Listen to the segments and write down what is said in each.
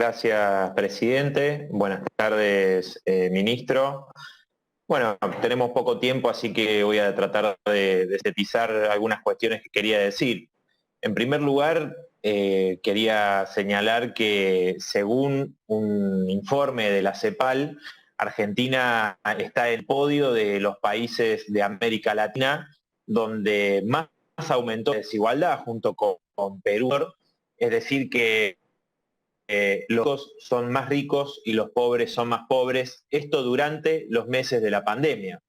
Gracias, presidente. Buenas tardes, ministro. Bueno, tenemos poco tiempo, así que voy a tratar de sintetizar algunas cuestiones que quería decir. En primer lugar, quería señalar que según un informe de la CEPAL, Argentina está en el podio de los países de América Latina donde más aumentó la desigualdad junto con Perú. Es decir, que los ricos son más ricos y los pobres son más pobres, esto durante los meses de la pandemia.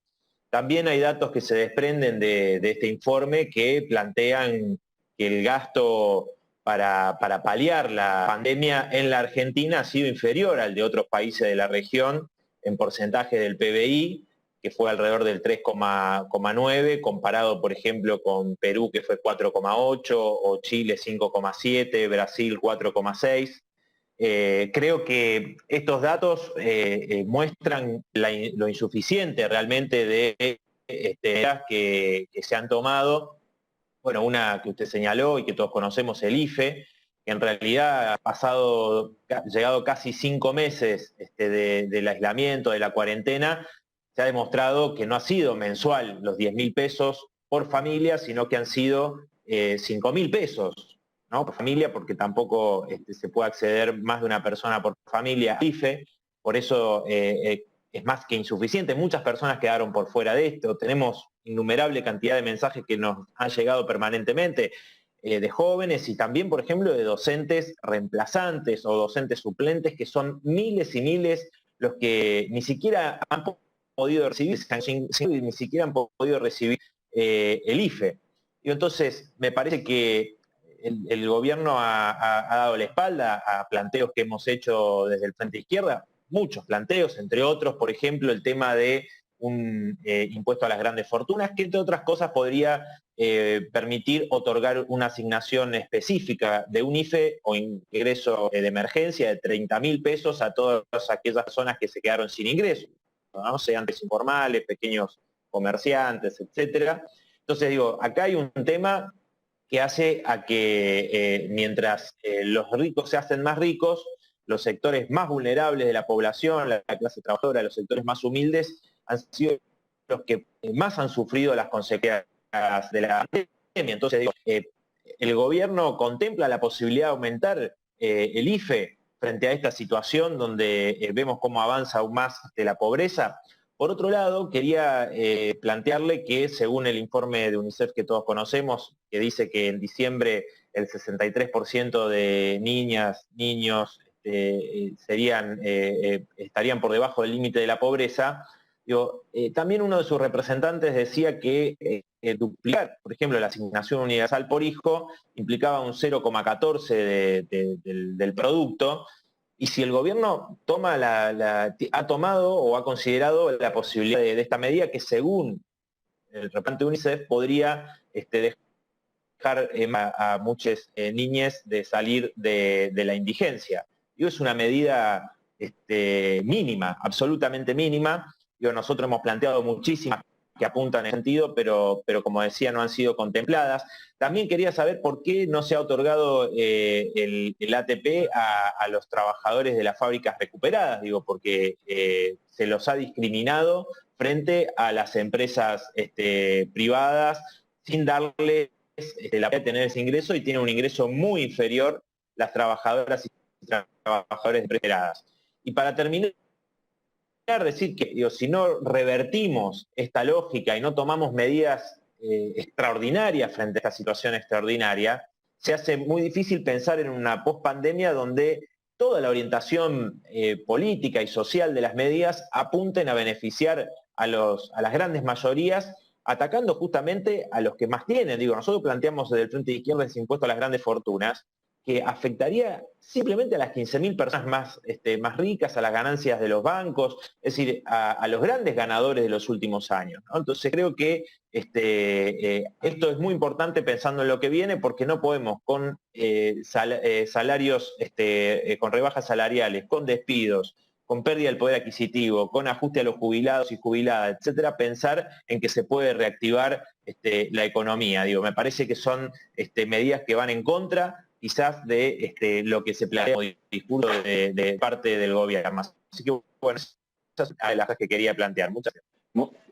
También hay datos que se desprenden de este informe que plantean que el gasto para paliar la pandemia en la Argentina ha sido inferior al de otros países de la región en porcentaje del PBI, que fue alrededor del 3,9, comparado, por ejemplo, con Perú, que fue 4,8, o Chile 5,7, Brasil 4,6. Creo que estos datos muestran lo insuficiente realmente de medidas que se han tomado. Bueno, una que usted señaló y que todos conocemos, el IFE, que en realidad llegado casi 5 meses del aislamiento, de la cuarentena, se ha demostrado que no ha sido mensual los 10.000 pesos por familia, sino que han sido 5.000 pesos, ¿no? Por familia, porque tampoco se puede acceder más de una persona por familia al IFE, por eso es más que insuficiente. Muchas personas quedaron por fuera de esto. Tenemos innumerable cantidad de mensajes que nos han llegado permanentemente de jóvenes y también, por ejemplo, de docentes reemplazantes o docentes suplentes, que son miles y miles los que ni siquiera han podido recibir, ni siquiera han podido recibir el IFE. Y entonces, me parece que el gobierno ha dado la espalda a planteos que hemos hecho desde el Frente Izquierda, muchos planteos, entre otros, por ejemplo, el tema de un impuesto a las grandes fortunas, que entre otras cosas podría permitir otorgar una asignación específica de un IFE o ingreso de emergencia de 30.000 pesos a todas aquellas personas que se quedaron sin ingresos, ¿no? Sean informales, pequeños comerciantes, etcétera. Entonces digo, acá hay un tema que hace a que mientras los ricos se hacen más ricos, los sectores más vulnerables de la población, la clase trabajadora, los sectores más humildes, han sido los que más han sufrido las consecuencias de la pandemia. Entonces, digo, el gobierno contempla la posibilidad de aumentar el IFE frente a esta situación donde vemos cómo avanza aún más la pobreza. Por otro lado, quería plantearle que según el informe de UNICEF que todos conocemos, que dice que en diciembre el 63% de niñas, niños estarían por debajo del límite de la pobreza, también uno de sus representantes decía que duplicar, por ejemplo, la asignación universal por hijo implicaba un 0,14 del producto. Y si el gobierno ha tomado o ha considerado la posibilidad de esta medida que según el representante de UNICEF podría dejar a muchas niñas de salir de la indigencia. Es una medida mínima, absolutamente mínima. Nosotros hemos planteado muchísimas que apuntan en ese sentido, pero como decía, no han sido contempladas. También quería saber por qué no se ha otorgado el ATP a los trabajadores de las fábricas recuperadas, porque se los ha discriminado frente a las empresas privadas sin darles la posibilidad de tener ese ingreso, y tienen un ingreso muy inferior las trabajadoras y trabajadores recuperadas. Y para terminar, decir que si no revertimos esta lógica y no tomamos medidas extraordinarias frente a esta situación extraordinaria, se hace muy difícil pensar en una pospandemia donde toda la orientación política y social de las medidas apunten a beneficiar a las grandes mayorías, atacando justamente a los que más tienen. Nosotros planteamos desde el Frente de Izquierda ese impuesto a las grandes fortunas, que afectaría simplemente a las 15.000 personas más ricas, a las ganancias de los bancos, es decir, a los grandes ganadores de los últimos años, ¿no? Entonces creo que esto es muy importante pensando en lo que viene, porque no podemos con salarios, con rebajas salariales, con despidos, con pérdida del poder adquisitivo, con ajuste a los jubilados y jubiladas, etcétera, pensar en que se puede reactivar la economía. Me parece que son medidas que van en contra quizás de lo que se plantea como discurso de parte del gobierno. Así que bueno, esas son las cosas que quería plantear. Muchas gracias.